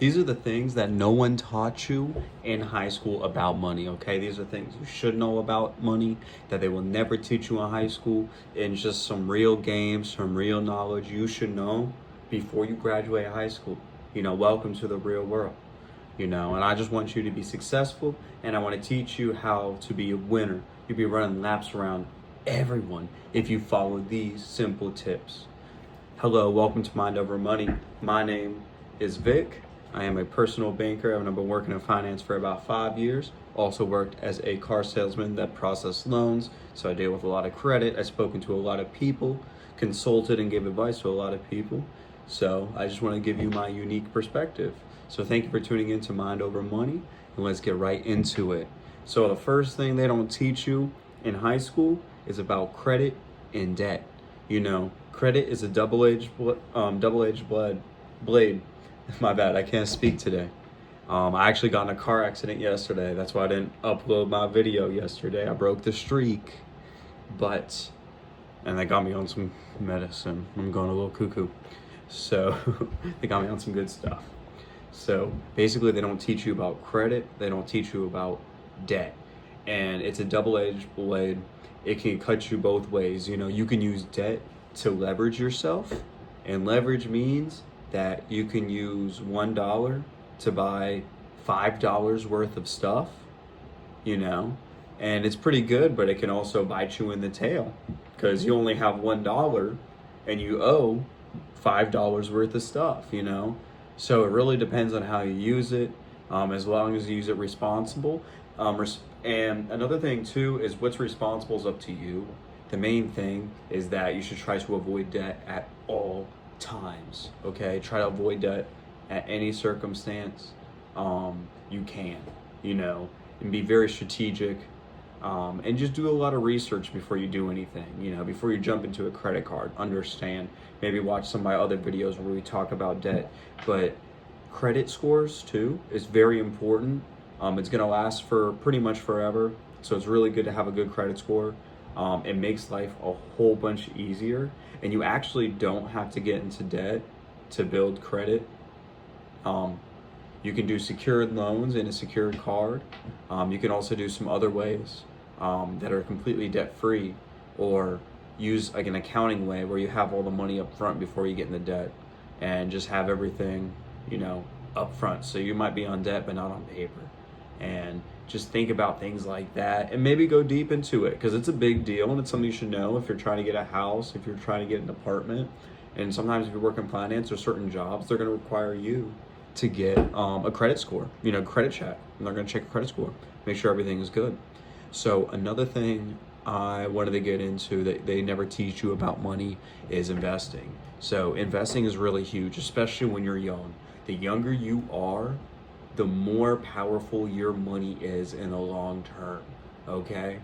These are the things that no one taught you in high school about money, okay? These are things you should know about money that they will never teach you in high school. And just some real games, some real knowledge you should know before you graduate high school. Welcome to the real world. And I just want you to be successful, and I want to teach you how to be a winner. You'll be running laps around everyone if you follow these simple tips. Hello, welcome to Mind Over Money. My name is Vic. I am a personal banker, and I've been working in finance for about 5 years. Also worked as a car salesman that processed loans, so I deal with a lot of credit. I've spoken to a lot of people, consulted and gave advice to a lot of people. So I just want to give you my unique perspective. So thank you for tuning in to Mind Over Money, and let's get right into it. So the first thing they don't teach you in high school is about credit and debt. Credit is a double-edged blade. My bad, I can't speak today. I actually got in a car accident yesterday. That's why I didn't upload my video yesterday. I broke the streak. And they got me on some medicine. I'm going a little cuckoo. So they got me on some good stuff. So basically they don't teach you about credit. They don't teach you about debt. And it's a double-edged blade. It can cut you both ways. You can use debt to leverage yourself. And leverage means that you can use $1 to buy $5 worth of stuff, and it's pretty good, but it can also bite you in the tail because you only have $1 and you owe $5 worth of stuff, So it really depends on how you use it, as long as you use it responsible. And another thing too is what's responsible is up to you. The main thing is that you should try to avoid debt at all times. Okay, try to avoid debt at any circumstance you can, and be very strategic, and just do a lot of research before you do anything. Before you jump into a credit card, understand, maybe watch some of my other videos where we talk about debt. But credit scores too is very important. It's going to last for pretty much forever, so it's really good to have a good credit score. It makes life a whole bunch easier, and you actually don't have to get into debt to build credit. You can do secured loans in a secured card. You can also do some other ways that are completely debt-free, or use like an accounting way where you have all the money up front before you get into debt, and just have everything, up front. So you might be on debt, but not on paper. And just think about things like that, and maybe go deep into it, because it's a big deal and it's something you should know if you're trying to get a house, if you're trying to get an apartment. And sometimes if you work in finance or certain jobs, they're going to require you to get a credit score, credit check, and they're going to check your credit score, make sure everything is good. So another thing I wanted to get into that they never teach you about money is investing. So investing is really huge, especially when you're young. The younger you are, the more powerful your money is in the long term. Okay,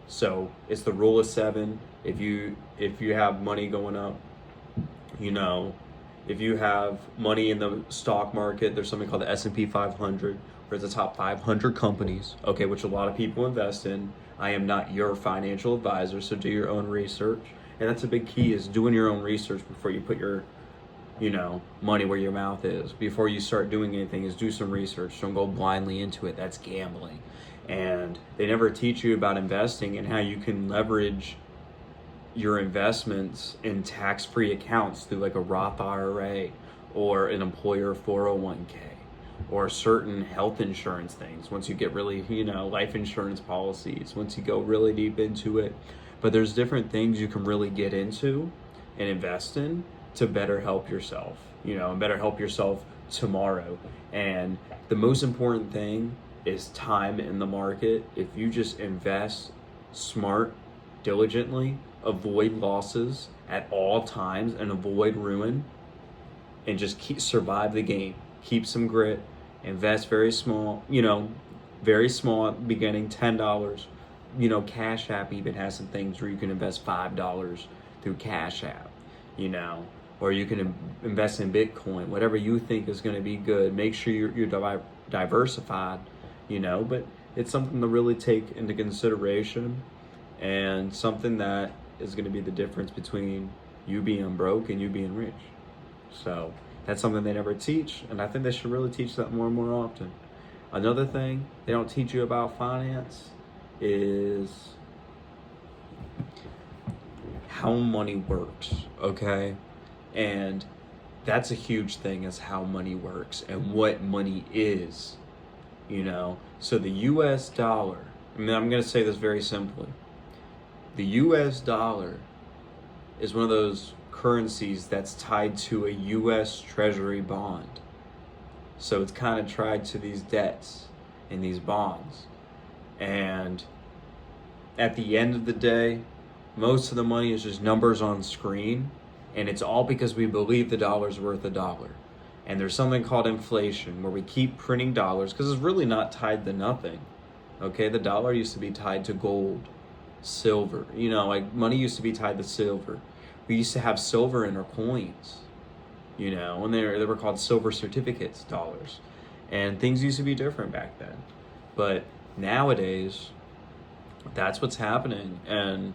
so it's the rule of 7. If you have money going up, if you have money in the stock market, there's something called the S&P 500, where it's the top 500 companies, okay, which a lot of people invest in. I am not your financial advisor, so do your own research. And that's a big key, is doing your own research before you put your money where your mouth is. Before you start doing anything, is do some research. Don't go blindly into it. That's gambling. And they never teach you about investing and how you can leverage your investments in tax-free accounts through like a Roth IRA or an employer 401k or certain health insurance things. Once you get really, life insurance policies, once you go really deep into it. But there's different things you can really get into and invest in to better help yourself, and better help yourself tomorrow. And the most important thing is time in the market. If you just invest smart, diligently, avoid losses at all times and avoid ruin, and just survive the game, keep some grit, invest very small, very small at the beginning, $10. Cash App even has some things where you can invest $5 through Cash App, or you can invest in Bitcoin, whatever you think is going to be good. Make sure you're diversified, but it's something to really take into consideration, and something that is going to be the difference between you being broke and you being rich. So That's something they never teach, and I think they should really teach that more and more often. Another thing they don't teach you about finance is how money works, okay? And that's a huge thing, is how money works and what money is, you know? So the US dollar, I mean, I'm gonna say this very simply. The US dollar is one of those currencies that's tied to a US Treasury bond. So it's kind of tied to these debts and these bonds. And at the end of the day, most of the money is just numbers on screen, and it's all because we believe the dollar's worth a dollar. And there's something called inflation, where we keep printing dollars because it's really not tied to nothing. Okay, the dollar used to be tied to gold, silver. You know, like money used to be tied to silver. We used to have silver in our coins, you know, and they were called silver certificates, dollars. And things used to be different back then. But nowadays, that's what's happening. And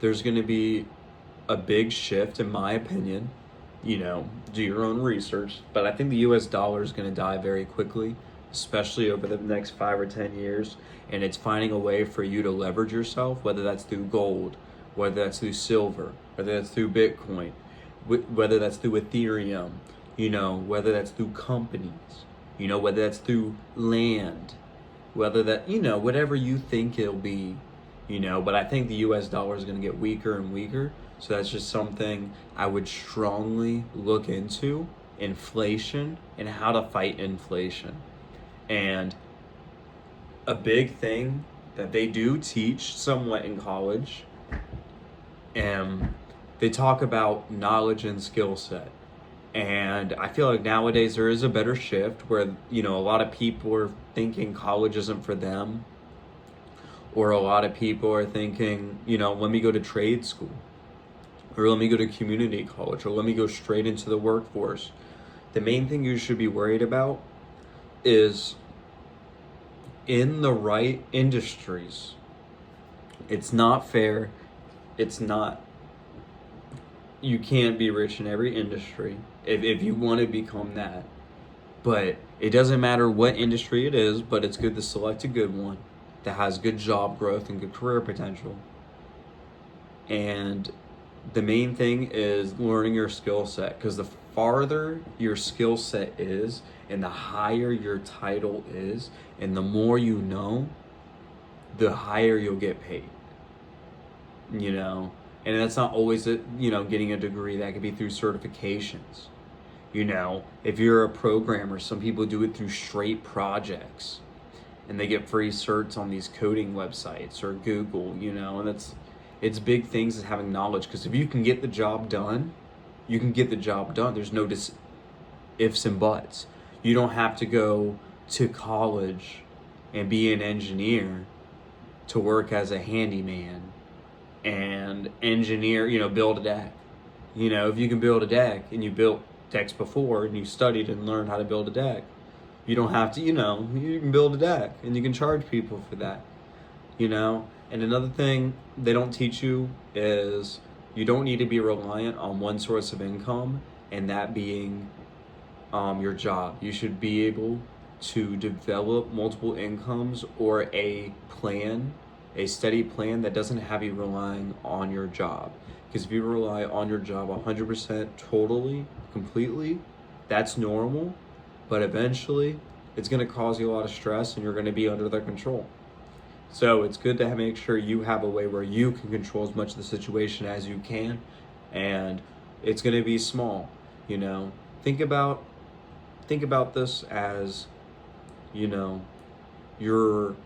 there's going to be a big shift, in my opinion. You know, do your own research. But I think the US dollar is going to die very quickly, especially over the next 5 or 10 years. And it's finding a way for you to leverage yourself, whether that's through gold, whether that's through silver, whether that's through Bitcoin, whether that's through Ethereum, you know, whether that's through companies, you know, whether that's through land, whether that, you know, whatever you think it'll be, you know. But I think the US dollar is going to get weaker and weaker. So that's just something I would strongly look into, inflation and how to fight inflation. And a big thing that they do teach somewhat in college, they talk about knowledge and skill set. And I feel like nowadays there is a better shift where, you know, a lot of people are thinking college isn't for them. Or a lot of people are thinking, you know, let me go to trade school. Or let me go to community college. Or let me go straight into the workforce. The main thing you should be worried about is in the right industries. It's not fair. It's not, you can't be rich in every industry if you want to become that. But it doesn't matter what industry it is, but it's good to select a good one that has good job growth and good career potential. And the main thing is learning your skill set, because the farther your skill set is and the higher your title is and the more you know, the higher you'll get paid, you know. And that's not always getting a degree. That could be through certifications. You know, if you're a programmer, some people do it through straight projects and they get free certs on these coding websites or Google, you know. And it's big things as having knowledge, because if you can get the job done, you can get the job done. There's no ifs and buts. You don't have to go to college and be an engineer to work as a handyman and engineer, you know, build a deck. You know, if you can build a deck and you built decks before and you studied and learned how to build a deck, you don't have to, you know, you can build a deck and you can charge people for that, you know. And another thing they don't teach you is you don't need to be reliant on one source of income, and that being your job. You should be able to develop multiple incomes, or a steady plan that doesn't have you relying on your job. Because if you rely on your job 100% totally, completely, that's normal, but eventually it's going to cause you a lot of stress and you're going to be under their control. So it's good to make sure you have a way where you can control as much of the situation as you can, and it's going to be small, you know. Think about this as, you know, you're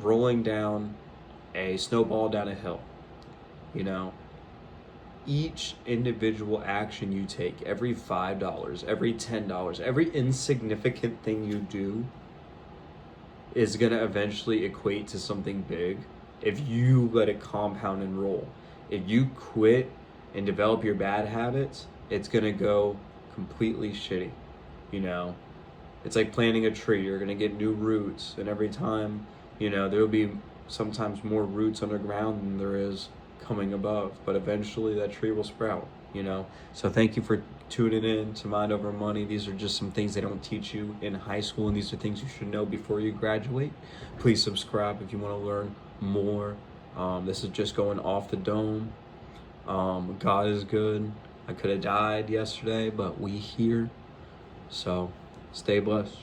rolling down a snowball down a hill, you know. Each individual action you take, every $5, every $10, every insignificant thing you do is going to eventually equate to something big if you let it compound and roll. If you quit and develop your bad habits, it's going to go completely shitty, you know. It's like planting a tree. You're going to get new roots, and every time, you know, there'll be sometimes more roots underground than there is coming above, but eventually that tree will sprout, you know. So thank you for tuning in to Mind Over Money. These are just some things they don't teach you in high school, and these are things you should know before you graduate. Please subscribe if you want to learn more. This is just going off the dome. God is good. I could have died yesterday, but we here. So stay blessed.